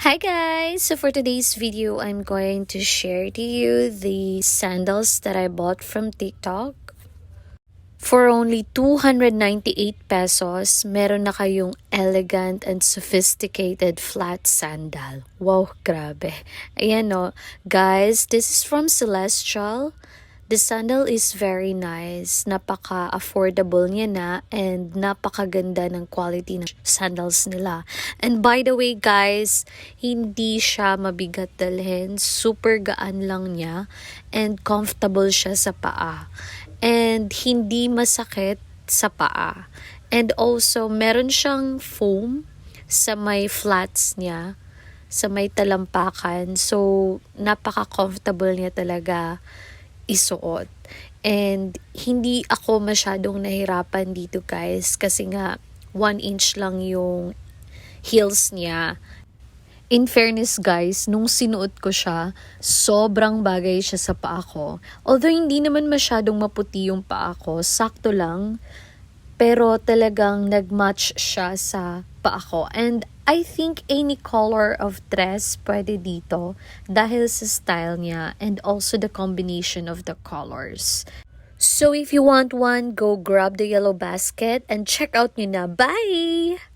Hi guys! So for today's video, I'm going to share to you the sandals that I bought from TikTok. For only 298 pesos, meron na kayong elegant and sophisticated flat sandal. Wow, grabe. Ayan no. Guys, this is from Celestial. The sandal is very nice. Napaka-affordable niya na and napakaganda ng quality ng sandals nila. And by the way guys, hindi siya mabigat dalhin. Super gaan lang niya and comfortable siya sa paa. And hindi masakit sa paa. And also, meron siyang foam sa may flats niya, sa may talampakan. So, napaka-comfortable niya talaga isuot. And hindi ako masyadong nahirapan dito guys kasi nga 1 inch lang yung heels niya. In fairness guys, nung sinuot ko siya, sobrang bagay siya sa paa ko. Although hindi naman masyadong maputi yung paa ko, sakto lang. Pero talagang nagmatch siya sa paa ko. And I think any color of dress pwede dito dahil sa style niya and also the combination of the colors. So if you want one, go grab the yellow basket and check out nyo na. Bye!